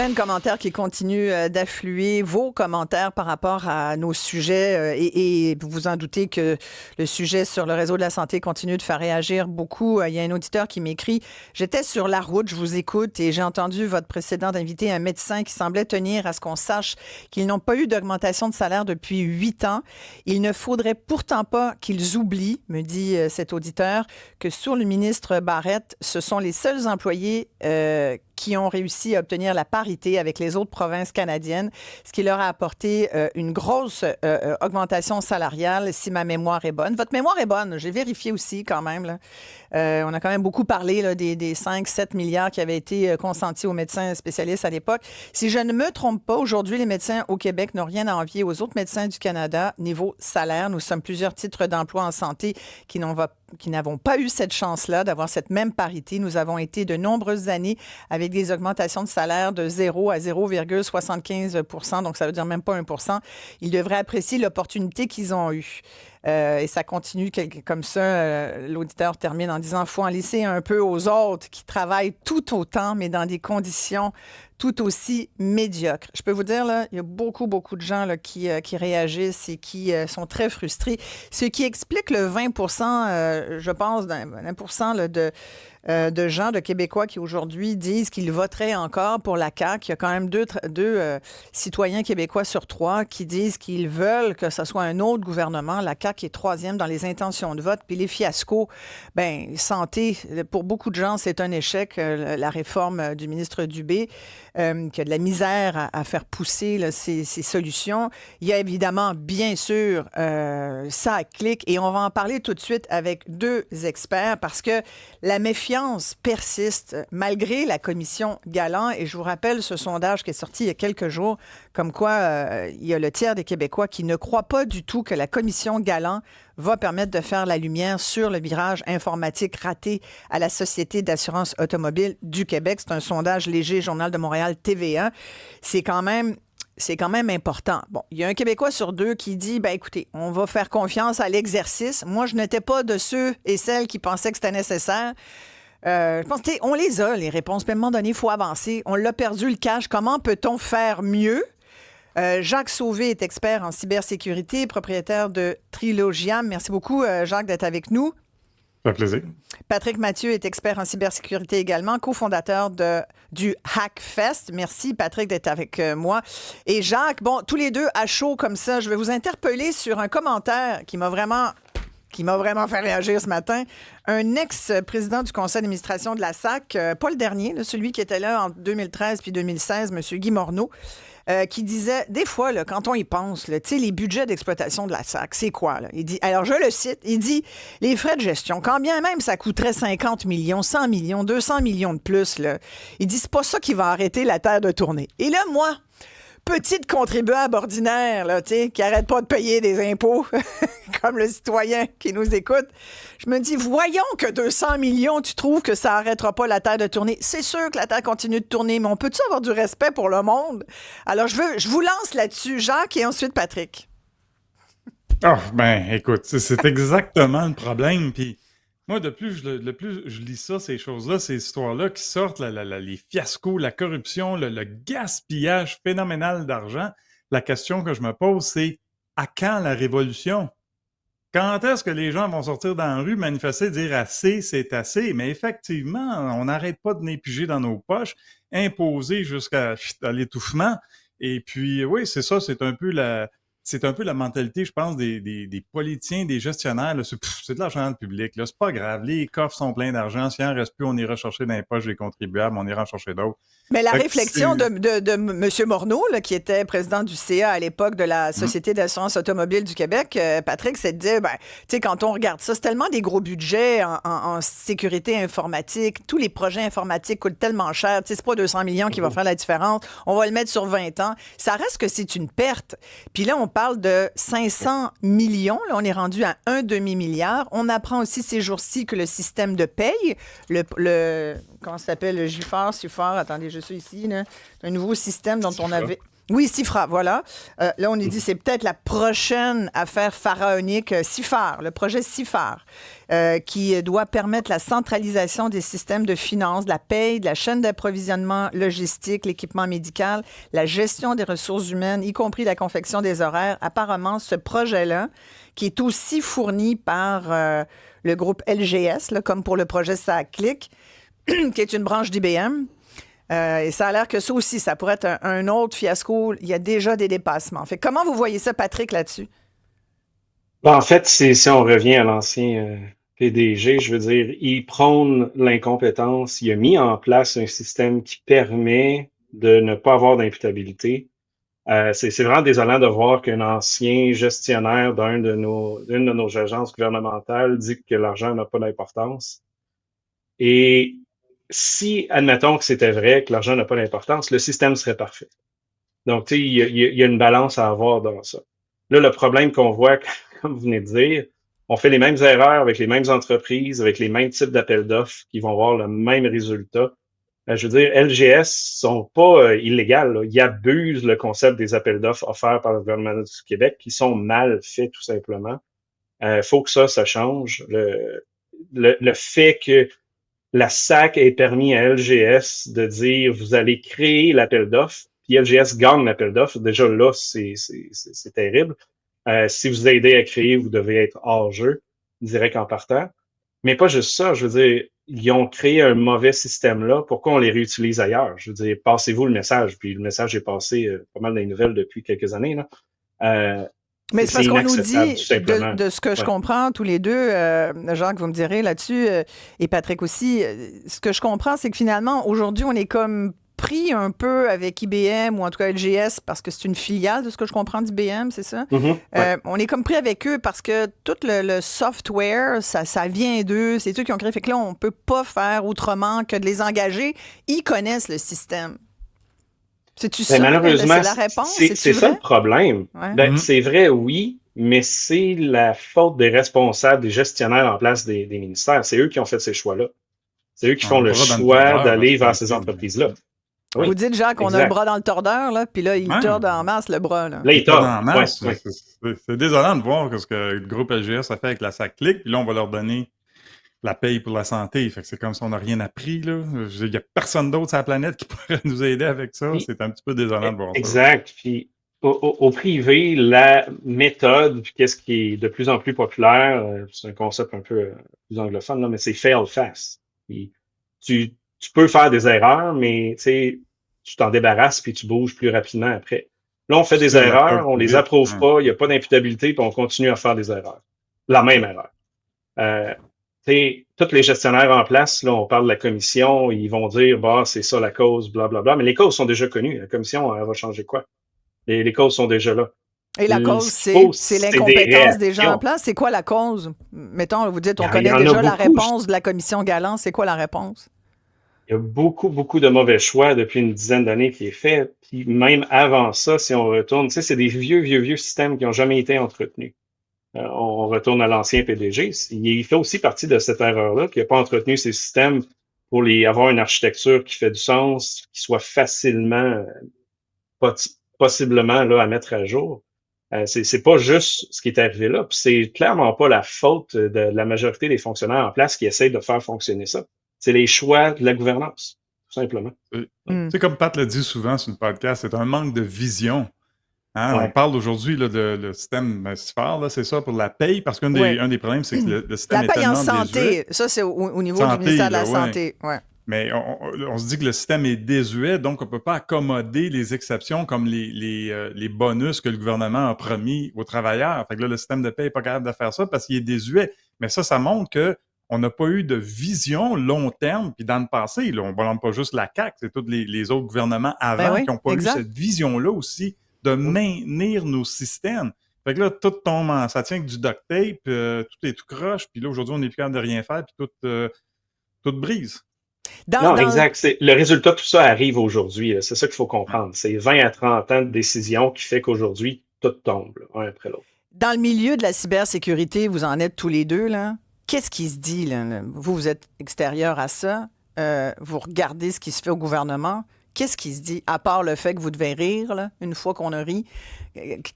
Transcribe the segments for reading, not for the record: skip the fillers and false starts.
Plein de commentaires qui continuent d'affluer. Vos commentaires par rapport à nos sujets et vous vous en doutez que le sujet sur le réseau de la santé continue de faire réagir beaucoup. Il y a un auditeur qui m'écrit: j'étais sur la route, je vous écoute et j'ai entendu votre précédent invité, un médecin qui semblait tenir à ce qu'on sache qu'ils n'ont pas eu d'augmentation de salaire depuis 8 ans. Il ne faudrait pourtant pas qu'ils oublient, me dit cet auditeur, que sur le ministre Barrette, ce sont les seuls employés qui ont réussi à obtenir la parité avec les autres provinces canadiennes, ce qui leur a apporté une grosse augmentation salariale, si ma mémoire est bonne. Votre mémoire est bonne, j'ai vérifié aussi quand même. Là. On a quand même beaucoup parlé là, des 5-7 milliards qui avaient été consentis aux médecins spécialistes à l'époque. Si je ne me trompe pas, aujourd'hui, les médecins au Québec n'ont rien à envier aux autres médecins du Canada niveau salaire. Nous sommes plusieurs titres d'emploi en santé qui n'avons pas eu cette chance-là d'avoir cette même parité. Nous avons été de nombreuses années avec des augmentations de salaire de 0 à 0,75 %, donc ça veut dire même pas 1 %. Ils devraient apprécier l'opportunité qu'ils ont eue. Et ça continue comme ça. L'auditeur termine en disant: il faut en laisser un peu aux autres qui travaillent tout autant, mais dans des conditions tout aussi médiocres. Je peux vous dire, là, il y a beaucoup de gens là, qui réagissent et qui sont très frustrés. Ce qui explique le 20 je pense, 20 là, de gens, de Québécois qui aujourd'hui disent qu'ils voteraient encore pour la CAQ. Il y a quand même deux citoyens québécois sur 3 qui disent qu'ils veulent que ce soit un autre gouvernement. La CAQ est 3e dans les intentions de vote. Puis les fiascos, santé, pour beaucoup de gens, c'est un échec. La réforme du ministre Dubé, qui a de la misère à faire pousser là, ces solutions. Il y a évidemment, bien sûr, ça clique. Et on va en parler tout de suite avec 2 experts parce que la méfiance persiste malgré la commission Galland. Et je vous rappelle ce sondage qui est sorti il y a quelques jours, comme quoi il y a le tiers des Québécois qui ne croient pas du tout que la commission Galland va permettre de faire la lumière sur le virage informatique raté à la Société d'assurance automobile du Québec. C'est un sondage léger, Journal de Montréal, TVA. C'est quand même important. Bon, il y a un Québécois sur 2 qui dit, écoutez, on va faire confiance à l'exercice. Moi, je n'étais pas de ceux et celles qui pensaient que c'était nécessaire. Je pense on les a, les réponses. Puis à un moment donné, il faut avancer. On l'a perdu, le cash. Comment peut-on faire mieux? Jacques Sauvé est expert en cybersécurité, propriétaire de Trilogiam. Merci beaucoup, Jacques, d'être avec nous. Ça fait plaisir. Patrick Mathieu est expert en cybersécurité également, cofondateur du Hackfest. Merci, Patrick, d'être avec moi. Et Jacques, tous les deux à chaud comme ça, je vais vous interpeller sur un commentaire qui m'a vraiment fait réagir ce matin. Un ex-président du conseil d'administration de la SAC, pas le dernier, là, celui qui était là en 2013 puis 2016, M. Guy Morneau, qui disait, des fois, là, quand on y pense, là, les budgets d'exploitation de la SAC, c'est quoi? Là? Il dit, alors je le cite, il dit, les frais de gestion, quand bien même ça coûterait 50 millions, 100 millions, 200 millions de plus, là, il dit, c'est pas ça qui va arrêter la Terre de tourner. Et là, moi, petite contribuable ordinaire, là, qui n'arrête pas de payer des impôts, comme le citoyen qui nous écoute, je me dis, voyons que 200 millions, tu trouves que ça n'arrêtera pas la Terre de tourner. C'est sûr que la Terre continue de tourner, mais on peut-tu avoir du respect pour le monde? Alors, je vous lance là-dessus, Jacques, et ensuite Patrick. Écoute, c'est exactement le problème, puis moi, le plus je lis ça, ces choses-là, ces histoires-là qui sortent, les fiascos, la corruption, le gaspillage phénoménal d'argent, la question que je me pose, c'est à quand la révolution? Quand est-ce que les gens vont sortir dans la rue, manifester, dire assez, c'est assez? Mais effectivement, on n'arrête pas de népiger dans nos poches, imposer jusqu'à l'étouffement. Et puis, oui, c'est ça, c'est un peu la mentalité, je pense, des politiciens, des gestionnaires. Là. C'est de l'argent public. Là. C'est pas grave. Les coffres sont pleins d'argent. S'il en reste plus, on ira chercher dans les poches des contribuables. On ira en chercher d'autres. Mais la réflexion de M. Morneau, là, qui était président du CA à l'époque de la Société d'assurance automobile du Québec, Patrick, c'est de dire, quand on regarde ça, c'est tellement des gros budgets en sécurité informatique. Tous les projets informatiques coûtent tellement cher. C'est pas 200 millions qui va faire la différence. On va le mettre sur 20 ans. Ça reste que c'est une perte. Puis là, on parle de 500 millions. Là, on est rendu à un demi-milliard. On apprend aussi ces jours-ci que le système de paye, comment ça s'appelle, le JUFAR, attendez, je suis ici, là, un nouveau système dont on avait... Oui, CIFRA, voilà. Là, on nous dit c'est peut-être la prochaine affaire pharaonique, CIFAR, le projet CIFAR, qui doit permettre la centralisation des systèmes de finances, de la paye, de la chaîne d'approvisionnement logistique, l'équipement médical, la gestion des ressources humaines, y compris la confection des horaires. Apparemment, ce projet-là, qui est aussi fourni par le groupe LGS, là, comme pour le projet SACLIC, qui est une branche d'IBM, et ça a l'air que ça aussi, ça pourrait être un autre fiasco. Il y a déjà des dépassements. Fait, comment vous voyez ça, Patrick, là-dessus? Ben, en fait, si on revient à l'ancien PDG, je veux dire, il prône l'incompétence. Il a mis en place un système qui permet de ne pas avoir d'imputabilité. C'est vraiment désolant de voir qu'un ancien gestionnaire d'une de nos agences gouvernementales dit que l'argent n'a pas d'importance. Et si, admettons que c'était vrai, que l'argent n'a pas d'importance, le système serait parfait. Donc, tu sais, il y a une balance à avoir dans ça. Là, le problème qu'on voit, comme vous venez de dire, on fait les mêmes erreurs avec les mêmes entreprises, avec les mêmes types d'appels d'offres qui vont avoir le même résultat. Je veux dire, LGS sont pas illégales, là. Ils abusent le concept des appels d'offres offerts par le gouvernement du Québec, qui sont mal faits, tout simplement. Faut que ça change. Le fait que la SAC ait permis à LGS de dire vous allez créer l'appel d'offres, puis LGS gagne l'appel d'offres. Déjà là, c'est terrible. Si vous aidez à créer, vous devez être hors jeu, direct en partant. Mais pas juste ça, je veux dire, ils ont créé un mauvais système là. Pourquoi on les réutilise ailleurs? Je veux dire, passez-vous le message. Puis le message est passé pas mal dans les nouvelles depuis quelques années, là. Mais c'est parce qu'on nous dit, tout simplement. de ce que je Ouais. comprends, tous les deux, Jacques, vous me direz là-dessus, et Patrick aussi, ce que je comprends, c'est que finalement, aujourd'hui, on est comme pris un peu avec IBM, ou en tout cas LGS, parce que c'est une filiale de ce que je comprends d'IBM, c'est ça? Ouais. On est comme pris avec eux parce que tout le software, ça vient d'eux, c'est eux qui ont créé. Fait que là, on peut pas faire autrement que de les engager. Ils connaissent le système. C'est-tu ça? Malheureusement, C'est la réponse? c'est C'est-tu ça vrai? le problème. Ouais. Ben, c'est vrai, oui, mais c'est la faute des responsables, des gestionnaires en place des ministères. C'est eux qui ont fait ces choix-là. C'est eux qui font Un le bras dans le choix tordeur, d'aller en vers fait. ces entreprises-là. Vous Oui, dites, Jacques, on a le exact. bras dans le tordeur, là, puis là, il Ouais. torde en masse, le bras, là. Là, Ils ils tordent tordent. en Ouais, masse. ouais. C'est désolant de voir ce que le groupe LGS a fait avec la SACLIC, puis là, on va leur donner la paye pour la santé. Fait que c'est comme si on n'a rien appris, là. Il n'y a personne d'autre sur la planète qui pourrait nous aider avec ça. Puis, C'est un petit peu désolant de voir ça. exact. Puis, au privé, la méthode, puis qu'est-ce qui est de plus en plus populaire, c'est un concept un peu plus anglophone, là, mais c'est fail fast. Puis, tu peux faire des erreurs, mais tu sais, tu t'en débarrasses puis tu bouges plus rapidement après. Là, on fait Tu des tires la erreurs, corde on plus les vite. approuve Ouais. pas, il n'y a pas d'imputabilité, puis on continue à faire des erreurs. La même erreur. Tu sais, tous les gestionnaires en place, là, on parle de la commission, ils vont dire, bah, c'est ça la cause, blablabla. Mais les causes sont déjà connues. La commission, elle va changer quoi? Les causes sont déjà là. Et la cause, Ce qu'il faut, c'est c'est des l'incompétence des gens en réactions. place. C'est quoi la cause? Mettons, vous dites, on Il y connaît en a déjà la beaucoup. réponse de la commission Galland. C'est quoi la réponse? Il y a beaucoup de mauvais choix depuis une dizaine d'années qui est fait. Puis même avant ça, si on retourne, tu sais, c'est des vieux systèmes qui n'ont jamais été entretenus. On retourne à l'ancien PDG. Il fait aussi partie de cette erreur-là, qui n'a pas entretenu ces systèmes pour avoir une architecture qui fait du sens, qui soit facilement, possiblement là, à mettre à jour. C'est pas juste ce qui est arrivé là. Puis c'est clairement pas la faute de la majorité des fonctionnaires en place qui essayent de faire fonctionner ça. C'est les choix de la gouvernance, tout simplement. Mm. C'est comme Pat le dit souvent sur le podcast, c'est un manque de vision. Hein? Ouais. On parle aujourd'hui là, de le système CIFAR, là, c'est ça, pour la paye, parce qu'un Ouais. un des problèmes, c'est que le système La est paye en tellement désuet. santé, ça, c'est au niveau Santé, du ministère de la là, ouais. Santé. Ouais. Mais on se dit que le système est désuet, donc on ne peut pas accommoder les exceptions comme les bonus que le gouvernement a promis aux travailleurs. Fait que là, le système de paie n'est pas capable de faire ça parce qu'il est désuet. Mais ça montre qu'on n'a pas eu de vision long terme. Puis dans le passé, là, on ne blâme pas juste la CAQ, c'est tous les autres gouvernements avant oui, qui n'ont pas exact. eu cette vision-là aussi de maintenir nos systèmes. Fait que là, tout tombe ça tient que du duct tape, tout est tout croche, puis là, aujourd'hui, on n'est plus capable de rien faire, puis tout brise. Non, exact. Le résultat de tout ça arrive aujourd'hui. C'est ça qu'il faut comprendre. C'est 20 à 30 ans de décision qui fait qu'aujourd'hui, tout tombe, là, un après l'autre. Dans le milieu de la cybersécurité, vous en êtes tous les deux, là. Qu'est-ce qui se dit, là? Vous êtes extérieur à ça. Vous regardez ce qui se fait au gouvernement. qu'est-ce qui se dit, à part le fait que vous devez rire, là, une fois qu'on a ri?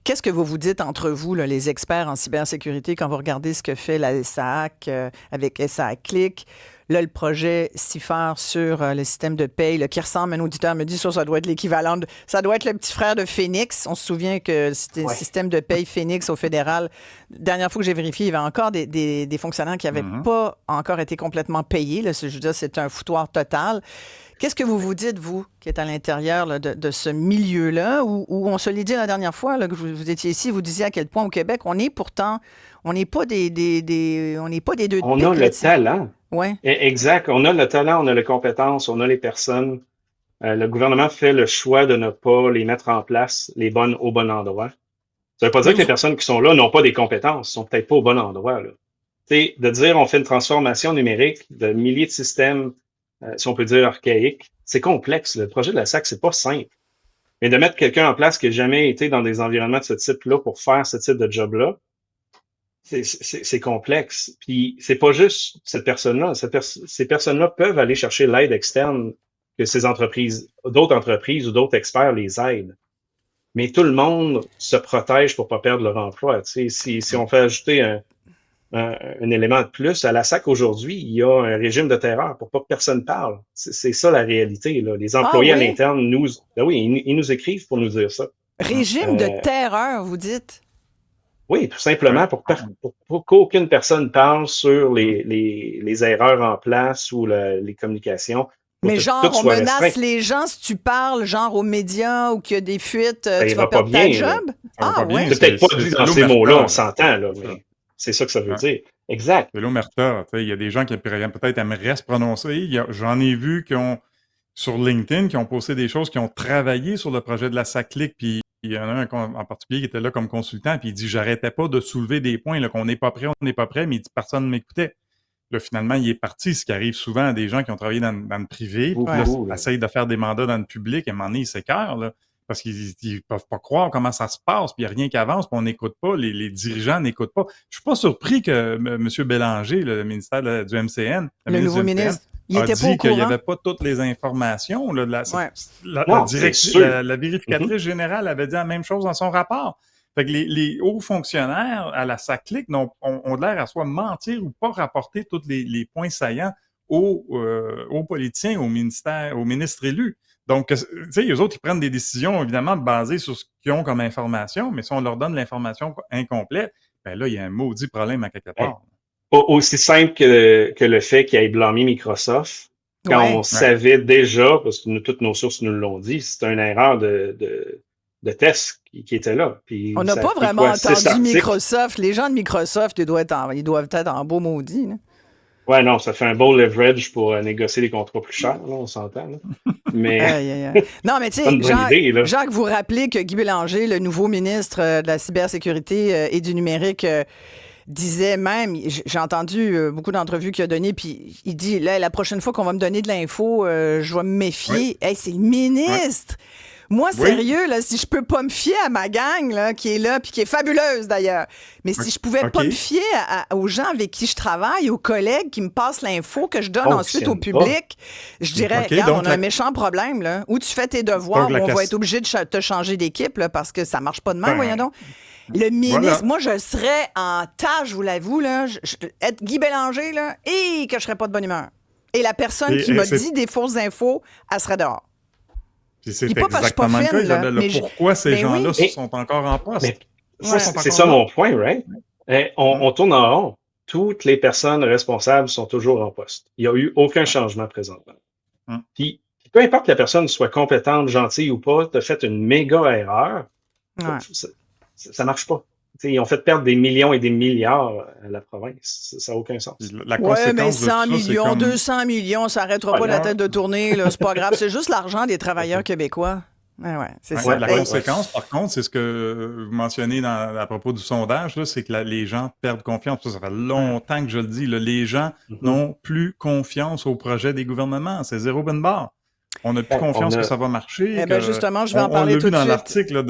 Qu'est-ce que vous vous dites entre vous, là, les experts en cybersécurité, quand vous regardez ce que fait la SAC avec SAC Click? Là, le projet CIFER sur le système de paye, là, qui ressemble, un auditeur me dit, ça doit être l'équivalent, ça doit être le petit frère de Phoenix. On se souvient que c'était le système de paye Phoenix au fédéral. Dernière fois que j'ai vérifié, il y avait encore des fonctionnaires qui n'avaient pas encore été complètement payés. Là, je veux dire, c'est un foutoir total. Qu'est-ce que vous vous dites, vous, qui êtes à l'intérieur là, de ce milieu-là, où on se l'est dit la dernière fois là, que vous étiez ici, vous disiez à quel point au Québec, on n'est pas des deux de On pique, a le talent. Ouais. Exact. On a le talent, on a les compétences, on a les personnes. Le gouvernement fait le choix de ne pas les mettre en place les bonnes au bon endroit. Ça veut pas dire que les personnes qui sont là n'ont pas des compétences, sont peut-être pas au bon endroit. Là. De dire on fait une transformation numérique de milliers de systèmes, si on peut dire archaïques, c'est complexe. Le projet de la SAC, c'est pas simple. Mais de mettre quelqu'un en place qui n'a jamais été dans des environnements de ce type-là pour faire ce type de job-là, c'est complexe. Puis c'est pas juste cette personne-là. Ces personnes-là peuvent aller chercher l'aide externe que ces entreprises, d'autres entreprises ou d'autres experts les aident. Mais tout le monde se protège pour pas perdre leur emploi. Si on fait ajouter un élément de plus, à la SAC aujourd'hui, il y a un régime de terreur pour pas que personne parle. C'est ça la réalité. Là. Les employés à l'interne ils nous écrivent pour nous dire ça. Régime de terreur, vous dites? Oui, tout simplement pour qu'aucune personne parle sur les erreurs en place ou les communications. Mais genre, on menace les gens si tu parles, genre aux médias ou qu'il y a des fuites, tu vas perdre ta job? Ah ouais? C'est peut-être pas dit dans ces mots-là, on s'entend, là, mais c'est ça que ça veut dire. Exact. C'est l'omerta. Il y a des gens qui peut-être aimeraient se prononcer. J'en ai vu sur LinkedIn qui ont posté des choses, qui ont travaillé sur le projet de la SAC-Click, puis il y en a un en particulier qui était là comme consultant, puis il dit « J'arrêtais pas de soulever des points, là, qu'on n'est pas prêt, mais il dit « Personne ne m'écoutait. » Là, finalement, il est parti, ce qui arrive souvent à des gens qui ont travaillé dans le privé, puis là, essayent de faire des mandats dans le public, et à un moment donné, ils s'écœurent, là, parce qu'ils peuvent pas croire comment ça se passe, puis il n'y a rien qui avance, puis on n'écoute pas, les dirigeants n'écoutent pas. Je suis pas surpris que M. Bélanger, le ministère du MCN, le nouveau ministre, il a dit qu'il n'y avait pas toutes les informations. Là, la vérificatrice générale avait dit la même chose dans son rapport. Fait que les hauts fonctionnaires à la SAC-Click ont l'air à soit mentir ou pas rapporter tous les points saillants aux politiciens, aux ministres élus. Donc, tu sais, eux autres, ils prennent des décisions, évidemment, basées sur ce qu'ils ont comme information, mais si on leur donne l'information incomplète, ben là, il y a un maudit problème à quelque part. Aussi simple que le fait qu'il ait blâmé Microsoft, quand on savait déjà, parce que toutes nos sources nous l'ont dit, c'était une erreur de test qui était là. Puis on n'a pas vraiment entendu Microsoft. Les gens de Microsoft, ils doivent être en beau maudit. Là. Ouais, non, ça fait un beau leverage pour négocier des contrats plus chers, là, on s'entend. Là. Mais non, mais tu sais, Jacques, vous rappelez que Guy Bélanger, le nouveau ministre de la cybersécurité et du numérique, disait même, j'ai entendu beaucoup d'entrevues qu'il a données, puis il dit, là, la prochaine fois qu'on va me donner de l'info, je vais me méfier. Oui. Hey, c'est le ministre! Oui. Moi, sérieux, là, si je peux pas me fier à ma gang là, qui est là, puis qui est fabuleuse d'ailleurs, mais si je pouvais pas me fier aux gens avec qui je travaille, aux collègues qui me passent l'info que je donne ensuite au public, je dirais, regarde, on a un méchant problème, là, où tu fais tes devoirs, où on va être obligé de te changer d'équipe, là, parce que ça marche pas de même, voyons donc. Le ministre, moi, je serais en tâche, je vous l'avoue, là, être Guy Bélanger, là, et que je serais pas de bonne humeur. Et la personne qui m'a dit des fausses infos, elle serait dehors. C'est exactement le cas, Isabelle. Pourquoi ces gens-là sont encore en poste? C'est ça mon point, right? On tourne en rond. Toutes les personnes responsables sont toujours en poste. Il n'y a eu aucun changement présentement. Puis, peu importe que la personne soit compétente, gentille ou pas, tu as fait une méga erreur. Ça marche pas. T'sais, ils ont fait perdre des millions et des milliards à la province. Ça n'a aucun sens. Oui, mais 100 millions, 200 millions, ça n'arrêtera pas la tête de tourner. C'est pas grave. C'est juste l'argent des travailleurs québécois. C'est ça. La conséquence, par contre, c'est ce que vous mentionnez à propos du sondage, c'est que les gens perdent confiance. Ça fait longtemps que je le dis. Là, les gens n'ont plus confiance au projet des gouvernements. C'est zéro bonne barre. On n'a plus confiance que ça va marcher. Eh bien, justement, je vais en parler tout de suite. On l'a vu dans l'article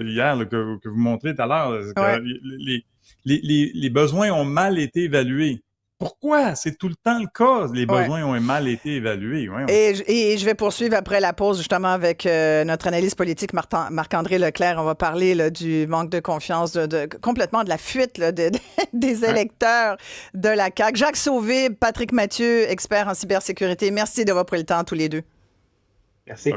hier que vous montrez tout à l'heure. Les besoins ont mal été évalués. Pourquoi? C'est tout le temps le cas. Les Ouais. besoins ont mal été évalués. Voyons. Et je vais poursuivre après la pause, justement, avec notre analyste politique, Marc-André Leclerc. On va parler là, du manque de confiance, complètement de la fuite là, des électeurs de la CAQ. Jacques Sauvé, Patrick Mathieu, expert en cybersécurité. Merci d'avoir pris le temps, tous les deux. Merci.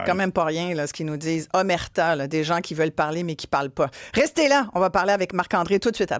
Quand même pas rien, là, ce qu'ils nous disent. Omerta, là, des gens qui veulent parler, mais qui parlent pas. Restez là. On va parler avec Marc-André tout de suite après.